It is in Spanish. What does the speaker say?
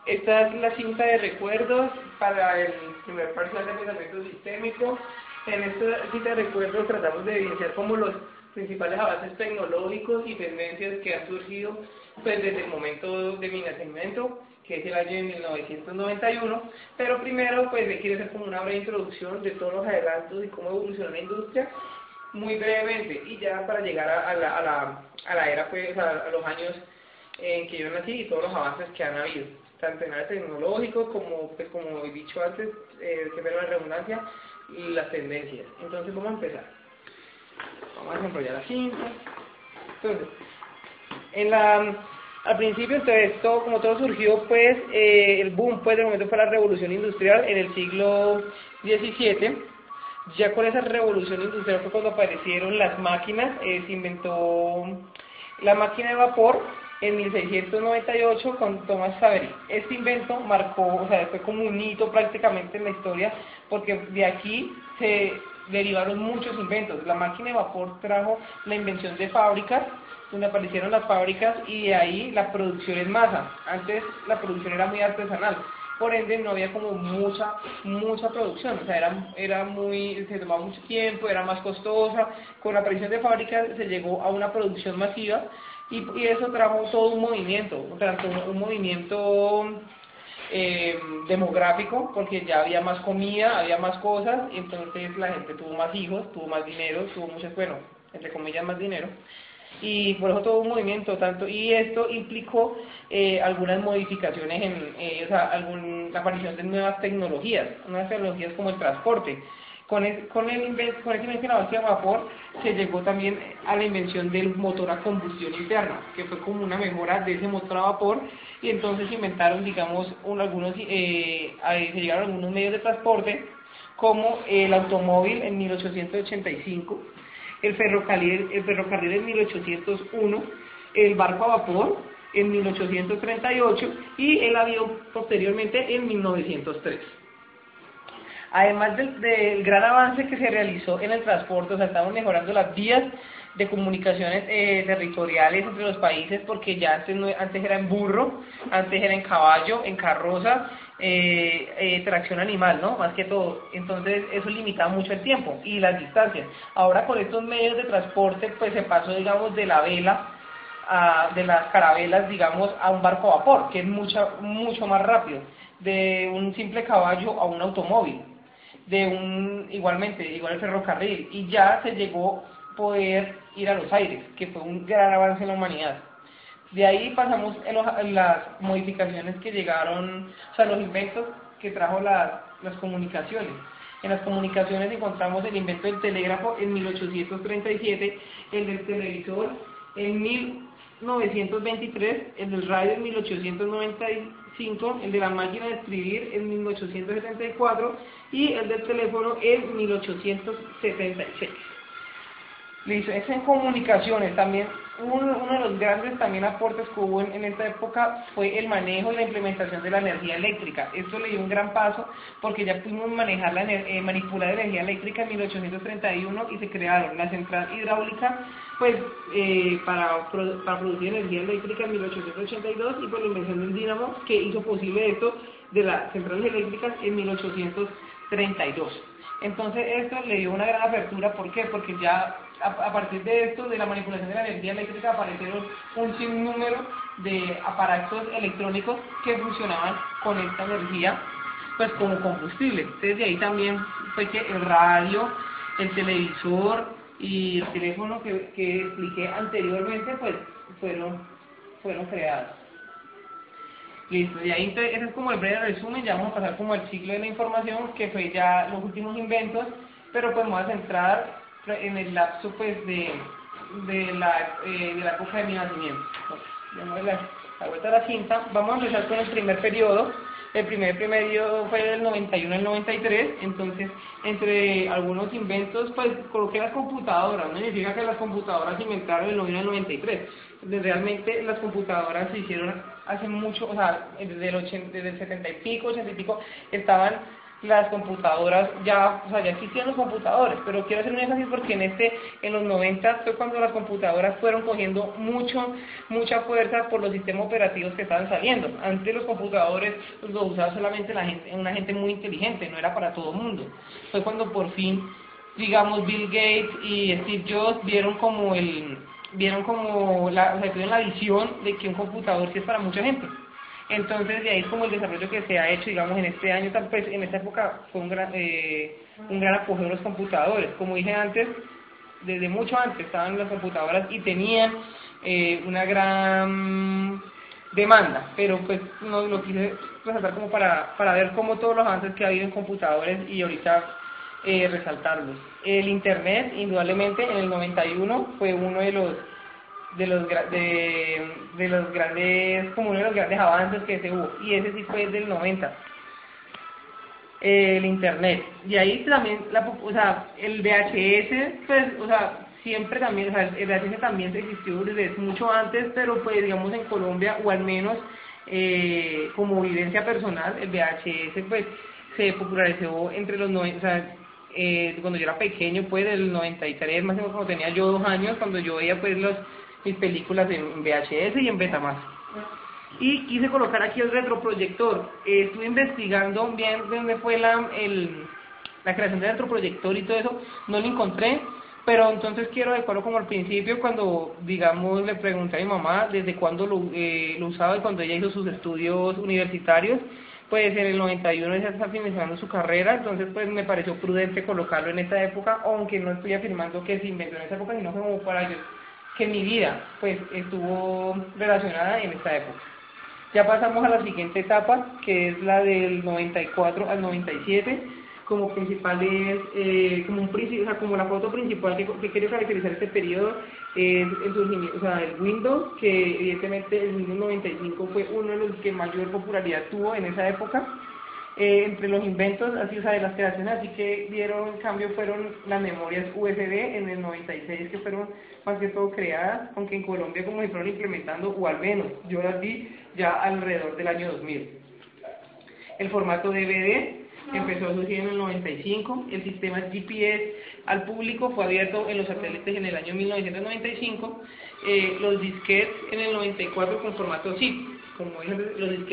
Esta es la cinta de recuerdos para el primer parcial de pensamiento sistémico. En esta cinta de recuerdos tratamos de evidenciar como los principales avances tecnológicos y tendencias que han surgido pues, desde el momento de mi nacimiento, que es el año de 1991, pero primero pues le quiero hacer como una breve introducción de todos los adelantos y cómo evolucionó la industria, muy brevemente, y ya para llegar a la era, pues a los años en que yo nací y todos los avances que han habido, tanto en áreas tecnológicos como, pues, como he dicho antes, que ver la redundancia y las tendencias. Entonces vamos a empezar. Vamos a desenrollar la cinta. Entonces, al principio, entonces, como todo surgió, pues, el boom, pues, de momento fue la revolución industrial en el siglo XVII. Ya con esa revolución industrial fue cuando aparecieron las máquinas, se inventó la máquina de vapor en 1698 con Thomas Savery. Este invento marcó, o sea, fue como un hito prácticamente en la historia, porque de aquí se derivaron muchos inventos. La máquina de vapor trajo la invención de fábricas, donde aparecieron las fábricas, y de ahí la producción en masa. Antes la producción era muy artesanal, por ende no había como mucha producción, o sea, se tomaba mucho tiempo, era más costosa. Con la aparición de fábricas se llegó a una producción masiva, y eso trajo todo un movimiento, tanto un movimiento demográfico, porque ya había más comida, había más cosas, y entonces la gente tuvo más hijos, tuvo más dinero, tuvo muchas, bueno, entre comillas, más dinero, y por eso todo un movimiento tanto, y esto implicó algunas modificaciones o sea, la aparición de nuevas tecnologías como el transporte. Con ese invento de la máquina de vapor se llegó también a la invención del motor a combustión interna, que fue como una mejora de ese motor a vapor, y entonces se inventaron, digamos, se llegaron algunos medios de transporte, como el automóvil en 1885, el ferrocarril en 1801, el barco a vapor en 1838 y el avión posteriormente en 1903. Además del gran avance que se realizó en el transporte, o sea, estamos mejorando las vías de comunicaciones territoriales entre los países, porque ya antes era en burro, antes era en caballo, en carroza, tracción animal, ¿no? Más que todo. Entonces eso limitaba mucho el tiempo y las distancias. Ahora con estos medios de transporte, pues se pasó, digamos, de la vela, de las carabelas, digamos, a un barco a vapor, que es mucho más rápido, de un simple caballo a un automóvil, igual el ferrocarril, y ya se llegó a poder ir a los aires, que fue un gran avance en la humanidad. De ahí pasamos en las modificaciones que llegaron, o sea, los inventos que trajo las comunicaciones. En las comunicaciones encontramos el invento del telégrafo en 1837, el del televisor en 1923, el del radio en 1895, el de la máquina de escribir en 1874 y el del teléfono en 1876. Listo, es en comunicaciones. También uno de los grandes también aportes que hubo en esta época fue el manejo y la implementación de la energía eléctrica. Esto le dio un gran paso, porque ya pudimos manipular la energía eléctrica en 1831, y se crearon la central hidráulica, pues para producir energía eléctrica en 1882, y por la invención del dínamo, que hizo posible esto de las centrales eléctricas en 1832. Entonces esto le dio una gran apertura. ¿Por qué? Porque ya a partir de esto, de la manipulación de la energía eléctrica, aparecieron un sinnúmero de aparatos electrónicos que funcionaban con esta energía, pues como combustible. Entonces de ahí también fue que el radio, el televisor y el teléfono que expliqué anteriormente, pues fueron creados. Listo, y ahí entonces, ese es como el breve resumen. Ya vamos a pasar como al ciclo de la información, que fue ya los últimos inventos, pero pues vamos a centrar en el lapso, pues, de la época de mi nacimiento. Demos la vuelta a la cinta. Vamos a empezar con el primer periodo. El primer periodo fue del 91 al 93, entonces, entre algunos inventos, pues, coloqué las computadoras. No significa que las computadoras se inventaron del 91 al 93. Realmente las computadoras se hicieron hace mucho, o sea, desde el 70 y pico, 80 y pico, estaban las computadoras ya, o sea, ya existían los computadores, pero quiero hacer un énfasis porque en los 90 fue cuando las computadoras fueron cogiendo mucha fuerza por los sistemas operativos que estaban saliendo. Antes los computadores los usaba solamente una gente muy inteligente, no era para todo el mundo. Fue cuando por fin, digamos, Bill Gates y Steve Jobs o sea, tuvieron la visión de que un computador sí es para mucha gente. Entonces, de ahí es como el desarrollo que se ha hecho, digamos, en este año, pues, en esta época fue un gran apogeo de los computadores. Como dije antes, desde mucho antes estaban las computadoras y tenían una gran demanda, pero pues no lo quise resaltar como para ver cómo todos los avances que ha habido en computadores y ahorita resaltarlos. El Internet, indudablemente, en el 91 fue uno de los grandes, como uno de los grandes avances que se hubo, y ese sí fue del 90, el Internet. Y ahí también, o sea, el VHS, pues, o sea, siempre también, o sea, el VHS también existió desde mucho antes, pero pues, digamos, en Colombia, o al menos como vivencia personal, el VHS, pues, se popularizó entre los 90, o sea, cuando yo era pequeño, pues, del 93, más o menos cuando tenía yo 2 años, cuando yo veía, pues, mis películas en VHS y en Betamax. Y quise colocar aquí el retroproyector. Estuve investigando bien de dónde fue la creación del retroproyector y todo eso, no lo encontré, pero entonces quiero adecuarlo como al principio, cuando, digamos, le pregunté a mi mamá desde cuándo lo usaba, y cuando ella hizo sus estudios universitarios, pues en el 91 ella está finalizando su carrera, entonces pues me pareció prudente colocarlo en esta época, aunque no estoy afirmando que se inventó en esa época, sino como para que mi vida pues estuvo relacionada en esta época. Ya pasamos a la siguiente etapa, que es la del 94 al 97, como principales, o sea, como la foto principal que quiero caracterizar este periodo es el surgimiento, o sea, el Windows, que evidentemente el Windows 95 fue uno de los que mayor popularidad tuvo en esa época. Entre los inventos, así, o sea, de las creaciones, así que dieron cambio, fueron las memorias USB en el 96, que fueron más que todo creadas, aunque en Colombia como se fueron implementando, o al menos yo las vi ya alrededor del año 2000. El formato DVD empezó a surgir en el 95, el sistema GPS al público fue abierto en los satélites en el año 1995, los disquetes en el 94 con formato zip, como dije, los disquetes